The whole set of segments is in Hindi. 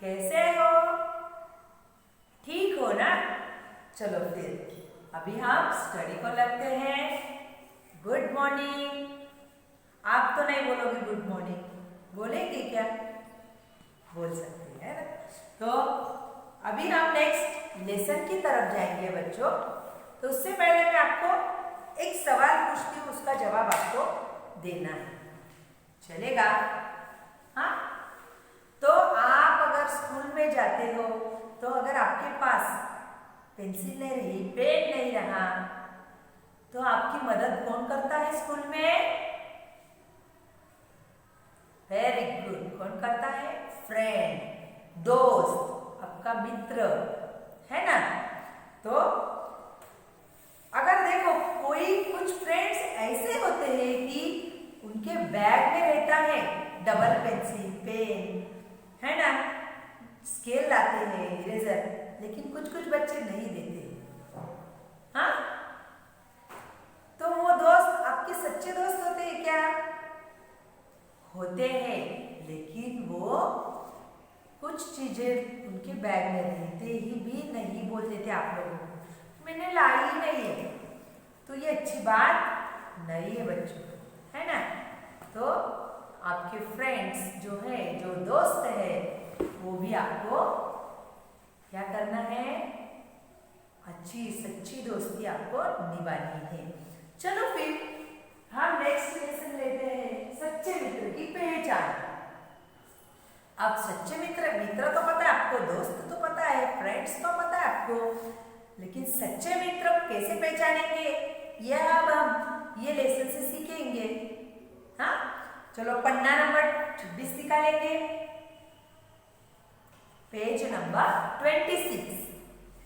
कैसे हो? ठीक हो ना? चलो फिर अभी हम स्टडी को लगते हैं। Good morning. आप तो नहीं बोलोगे गुड मॉर्निंग, बोलेंगे क्या? बोल सकते हैं ना? तो अभी हम नेक्स्ट लेसन की तरफ जाएंगे बच्चों। तो उससे पहले मैं आपको एक सवाल पूछती हूँ, उसका जवाब आपको देना है, चलेगा? हाँ, तो आप अगर स्कूल में जाते हो तो अगर आपके पास पेंसिल नहीं रही, पेन नहीं रहा, तो आपकी मदद कौन करता है स्कूल में? वेरी गुड, कौन करता है? फ्रेंड, दोस्त, आपका मित्र, है ना? तो अगर देखो कोई कुछ फ्रेंड्स ऐसे होते हैं कि उनके बैग में रहता है डबल पेंसिल, पेन, है ना, स्केल लाते हैं, इरेजर, लेकिन कुछ कुछ बच्चे नहीं देते। हाँ, तो वो दोस्त आपके सच्चे दोस्त होते हैं क्या? होते हैं, लेकिन वो कुछ चीजें उनके बैग में रहते ही भी नहीं बोलते थे आप लोगों को, मैंने लाई ही नहीं है। तो ये अच्छी बात नहीं है बच्चों, है ना? तो आपके फ्रेंड्स जो है, जो दोस्त है, वो भी आपको क्या करना है? अच्छी सच्ची दोस्ती आपको निभानी है। चलो फिर हम नेक्स्ट लेसन लेते हैं, सच्चे मित्र की पहचान। अब सच्चे मित्र, मित्र तो पता है आपको, दोस्त तो पता है, फ्रेंड्स तो पता है आपको, लेकिन सच्चे मित्र कैसे पहचानेंगे, यह अब हम ये लेसन से सीखेंगे। हाँ, चलो पन्ना नंबर 26 निकालेंगे, पेज नंबर 26,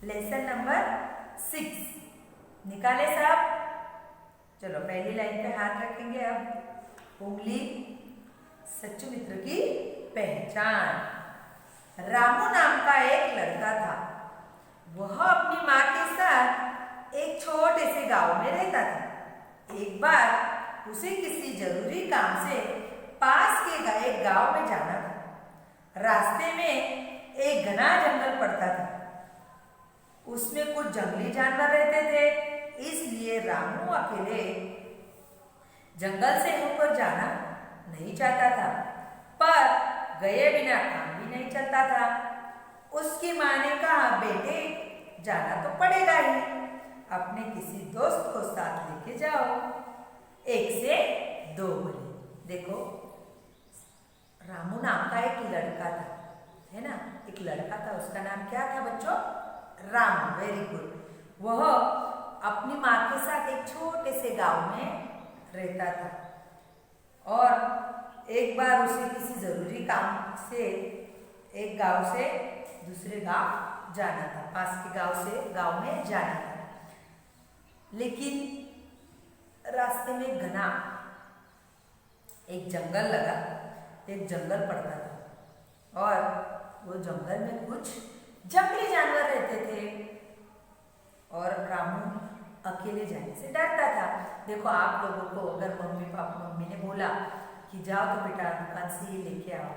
लेसन नंबर 6 निकाले सब? चलो पहली लाइन पे हाथ रखेंगे, अब उंगली, सच्चे मित्र की पहचान। रामू नाम का एक लड़का था, वह अपनी माँ के साथ एक छोटे से गांव में रहता था। एक बार उसे किसी जरूरी काम से पास के एक गांव में जाना था। रास्ते में एक घना जंगल पड़ता था, उसमें कुछ जंगली जानवर रहते थे, इसलिए रामू अकेले जंगल से होकर जाना नहीं चाहता था, पर गए बिना काम भी नहीं चलता था। उसकी माँ ने कहा, बेटे जाना तो पड़ेगा ही, अपने किसी दोस्त को साथ लेके जाओ। 1 से 2 बोले। देखो, रामू नाम का एक लड़का था, है ना, एक लड़का था, उसका नाम क्या था बच्चों? रामू। Very good. वह अपनी माँ के साथ एक छोटे से गांव में रहता था और एक बार उसे किसी जरूरी काम से एक गांव से दूसरे गांव जाना था, पास के गांव से गांव में जाना था, लेकिन रास्ते में घना एक जंगल लगा, एक जंगल पड़ता था और वो जंगल में कुछ जंगली जानवर रहते थे और रामू अकेले जाने से डरता था। देखो, आप लोगों को अगर मम्मी ने बोला कि जाओ तो बेटा दुकान से ये लेके आओ,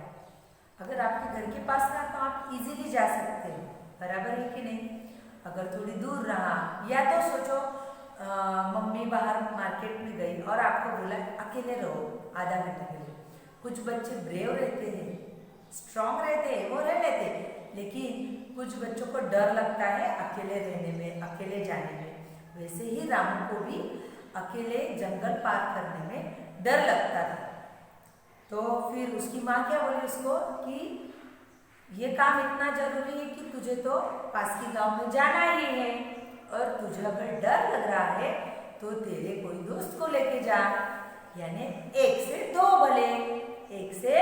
अगर आपके घर के पास रहा तो आप इजीली जा सकते हो, बराबर है कि नहीं? अगर थोड़ी दूर रहा, या तो सोचो मम्मी बाहर मार्केट में गई और आपको बोला अकेले रहो आधा घंटा के लिए। कुछ बच्चे ब्रेव रहते हैं, स्ट्रांग रहते हैं, वो रह लेते हैं, लेकिन कुछ बच्चों को डर लगता है अकेले रहने में, अकेले जाने में। वैसे ही रामू को भी अकेले जंगल पार करने में डर लगता था। तो फिर उसकी माँ क्या बोली उसको कि ये काम इतना जरूरी है कि तुझे तो पास के गांव में जाना ही है, और तुझे अगर डर लग रहा है तो तेरे कोई दोस्त को लेके जा, यानी 1 से 2 भले, 1 से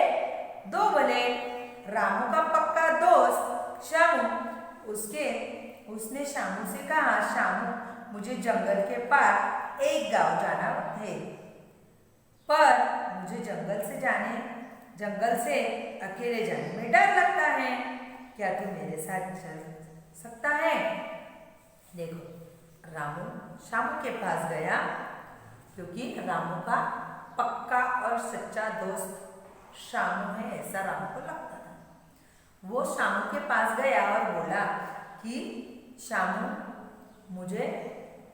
2 भले। रामू का पक्का दोस्त शामू, उसने शामू से कहा, शामू मुझे जंगल के पार एक गांव जाना है, पर मुझे जंगल से अकेले जाने में डर लगता है, क्या तू मेरे साथ चल सकता है? देखो, रामू शामू के पास गया, क्योंकि रामू का पक्का और सच्चा दोस्त शामू है, ऐसा रामू को लगता था। वो शामू के पास गया और बोला कि शामू, मुझे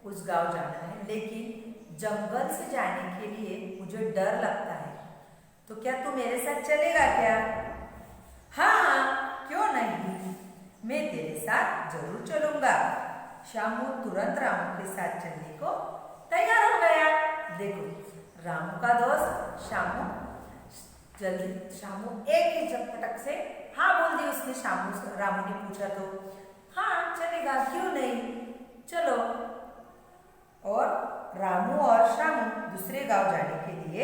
उस गांव जाना है, लेकिन जंगल से जाने के लिए मुझे डर लगता है, तो क्या तू मेरे साथ चलेगा क्या? हाँ, क्यों नहीं, मैं तेरे साथ जरूर चलूंगा। शामू तुरंत रामू के साथ चलने को तैयार हो गया। देखो, रामू का दोस्त शामू शामू एक ही झपटक से हाँ बोल दी उसने। रामू ने पूछा तो हाँ चलेगा, क्यों नहीं, चलो। और रामू और शामू दूसरे गांव जाने के लिए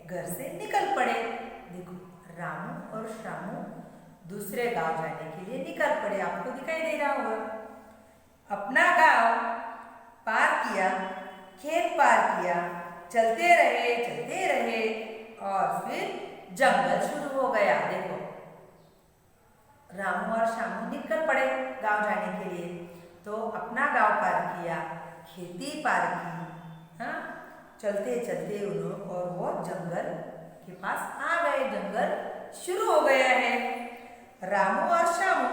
घर से निकल पड़े। देखो, रामू और शामू दूसरे गांव जाने के लिए निकल पड़े। आपको दिखाई दे रहा होगा। अपना गांव पार किया, खेत पार किया, चलते रहे और फिर जंगल शुरू हो गया। देखो, रामू और शामू निकल पड़े गांव जाने के लिए। तो अपना गांव पार किया, खेती पार की, हाँ, चलते उन्होंने और वो जंगल के पास आ गए। जंगल शुरू हो गया है। रामू और शामू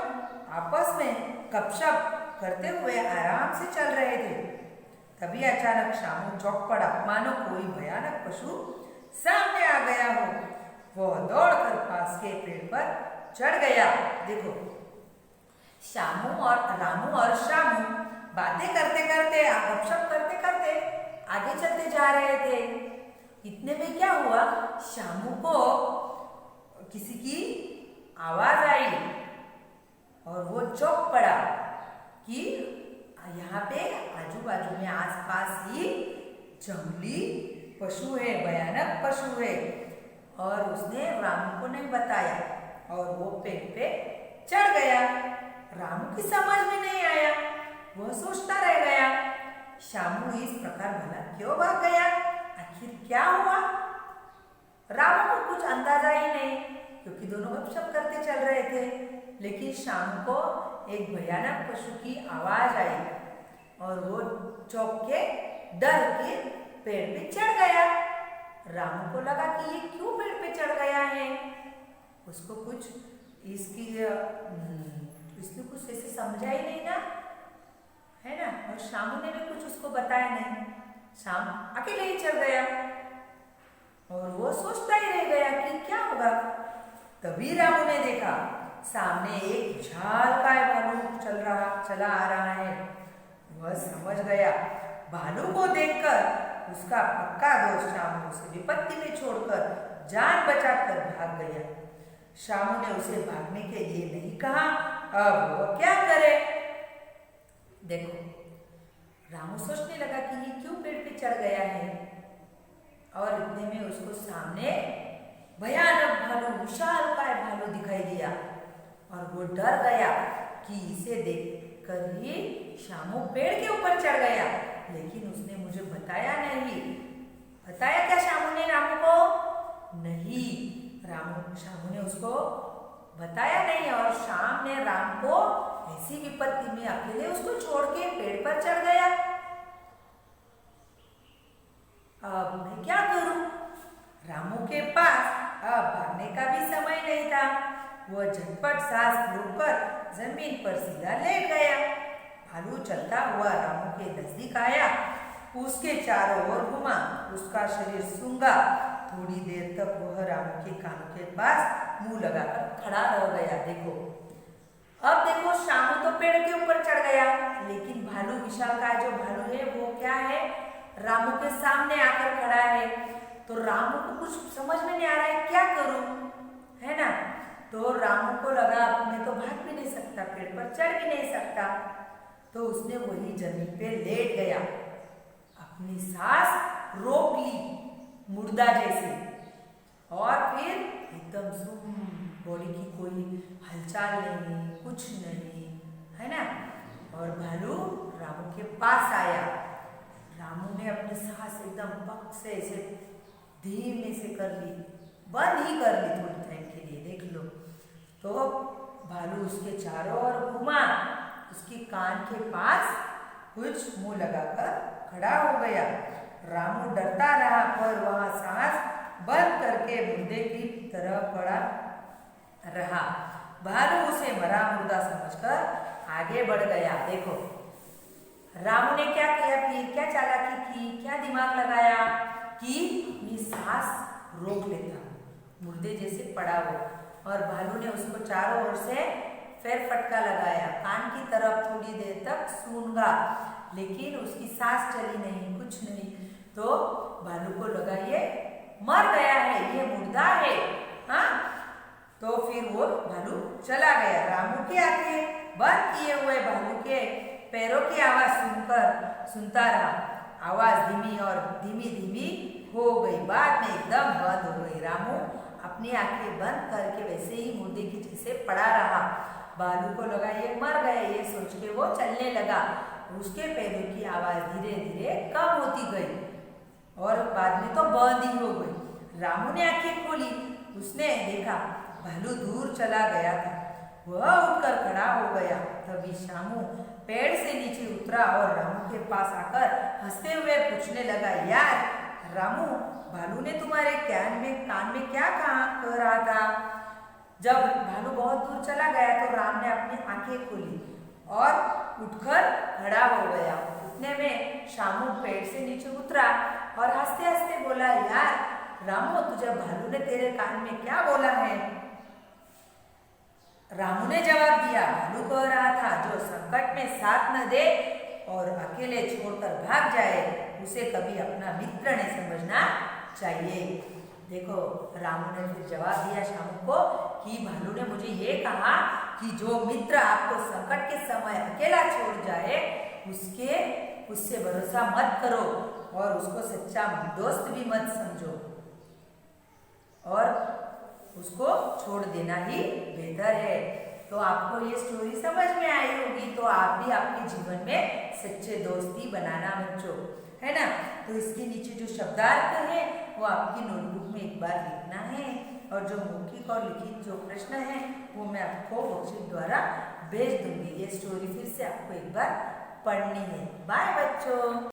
आपस में गपशप करते हुए आराम से चल रहे थे। तभी अचानक शामू चौंक पड़ा, मानो कोई भयानक पशु सामने आ गया हो। वो दौड़कर पास के पेड़ पर चढ़ गया। देखो, रामू और शामू बातें करते गपशप करते आगे चलते जा रहे थे। इतने में क्या हुआ, शामू को किसी की आवाज आई और वो चौंक पड़ा कि यहाँ पे आजू बाजू में आसपास ही जंगली पशु है, भयानक पशु है। और उसने रामू को नहीं बताया और वो पेड़ पे चढ़ गया। रामू की समझ में नहीं आया, वह सोचता रह गया, शामू इस प्रकार भला क्यों भाग गया, आखिर क्या हुआ? रामू को कुछ अंदाजा ही नहीं, क्योंकि दोनों गपशप करते चल रहे थे। लेकिन शामू को एक भयानक पशु की आवाज आई और वो चौंक के डर के पेड़ पे चढ़ गया। रामू को लगा कि ये क्यों पेड़ पे चढ़ गया है। उसको कुछ इसने कुछ ऐसे समझा ही नहीं ना, है ना। और शामू ने भी कुछ उसको बताया नहीं। शाम अकेले ही चढ़ गया और वो सोचता ही रह गया कि क्या होगा। तभी रामू ने देखा सामने एक झालकाय भालू चला आ रहा है। वह समझ गया, भालू को देखकर उसका पक्का दोस्त शामू उसे विपत्ति में छोड़कर जान बचाकर भाग गया। शामू ने उसे भागने के लिए नहीं कहा, अब वो क्या करे। देखो, रामू सोचने लगा कि ये क्यों पेड़ पे चढ़ गया है। और इतने में उसको सामने भयानक भालू, विशालकाय भालू दिखाई दिया और वो डर गया कि इसे देखकर ही शामू पेड़ के ऊपर चढ़ गया। लेकिन उसने मुझे बताया नहीं। बताया क्या शामू ने रामू को? नहीं, शामू ने उसको बताया नहीं। और शाम ने राम को ऐसी विपत्ति में अकेले उसको छोड़ के पेड़ पर चढ़ गया। अब मैं क्या करूं? रामू के पास अब भागने का भी समय नहीं था। वह झटपट सांस रोककर जमीन पर सीधा लेट गया। भालू चलता हुआ रामू के नजदीक आया, उसके चारों ओर घुमा, उसका शरीर सूंघा। थोड़ी देर तक वह रामू के कानों के पास मुंह लगाकर खड़ा रह गया। अब देखो, शामू तो पेड़ के ऊपर चढ़ गया, लेकिन भालू, विशालकाय जो भालू है वो क्या है, रामू के सामने आकर खड़ा है। तो रामू को कुछ समझ में नहीं आ रहा है, क्या करूं, है ना। तो रामू को लगा मैं तो भाग भी नहीं सकता, पेड़ पर चढ़ भी नहीं सकता। तो उसने वही जमीन पे लेट गया, अपनी सांस रोक ली मुर्दा जैसे, और फिर एकदम सुम, बॉडी की कोई हलचल नहीं, कुछ नहीं, है ना। और भालू रामू के पास आया। रामू ने अपनी सांस एकदम पक से ऐसे धीमे से कर ली, बंद ही कर ली थोड़ी टाइम के लिए, देख लो। तो भालू उसके चारों ओर घुमा, उसकी कान के पास कुछ मुंह लगाकर खड़ा हो गया। रामू डरता रहा, पर वहां सांस बंद करके मुर्दे की तरह पड़ा रहा। भालू उसे मरा मुर्दा समझकर आगे बढ़ गया। देखो रामू ने क्या किया, फिर क्या चालाकी की, क्या दिमाग लगाया कि अपनी सांस रोक लेता मुर्दे जैसे पड़ा हो, और भालू ने उसको चारों ओर से फिर फटका लगाया, कान की तरफ थोड़ी देर तक सूंघा, लेकिन उसकी सांस चली नहीं, कुछ नहीं। तो भालू को लगा ये मर गया है, ये मुर्दा है। हाँ, तो फिर वो भालू चला गया। रामू की आंखें बंद किए हुए भालू के पैरों की आवाज सुनता रहा। आवाज धीमी और धीमी धीमी हो गई, बाद में एकदम बंद हो गई। रामू अपनी आंखें बंद करके वैसे ही मुर्दे की जैसे पड़ा रहा। भालू को लगा ये मर गए, ये सोच के वो चलने लगा। उसके पैरों की आवाज धीरे धीरे कम होती गई और बाद में तो बंद ही हो गई। रामू ने आंखें खोली, उसने देखा भालू दूर चला गया था। वह उठकर खड़ा हो गया। तभी शामू पेड़ से नीचे उतरा और रामू के पास आकर हंसते हुए पूछने लगा, यार रामू, भालू ने तुम्हारे कान में क्या कह रहा था? जब भालू बहुत दूर चला गया तो राम ने अपनी आंखें खोली और उठकर खड़ा हो गया। उतने में शामू पेड़ से नीचे उतरा और हंसते हंसते बोला, यार रामू, तुझे भालू ने तेरे कान में क्या बोला है? रामू ने जवाब दिया, भालू कह रहा था जो संकट में साथ न दे और अकेले छोड़कर भाग जाए उसे कभी अपना मित्र नहीं समझना चाहिए। देखो रामू ने फिर जवाब दिया शामू को कि भालू ने मुझे ये कहा कि जो मित्र आपको संकट के समय अकेला छोड़ जाए उससे भरोसा मत करो और उसको सच्चा दोस्त भी मत समझो और उसको छोड़ देना ही बेहतर है। तो आपको ये स्टोरी समझ में आई होगी, तो आप भी आपके जीवन में सच्चे दोस्ती बनाना बच्चों, है ना। तो इसके नीचे जो शब्दार्थ है वो आपकी नोटबुक में एक बार लिखना है और जो मौखिक और लिखित जो प्रश्न है वो मैं आपको वर्कशीट द्वारा भेज दूंगी। ये स्टोरी फिर से आपको एक बार पढ़नी है। बाय बच्चों।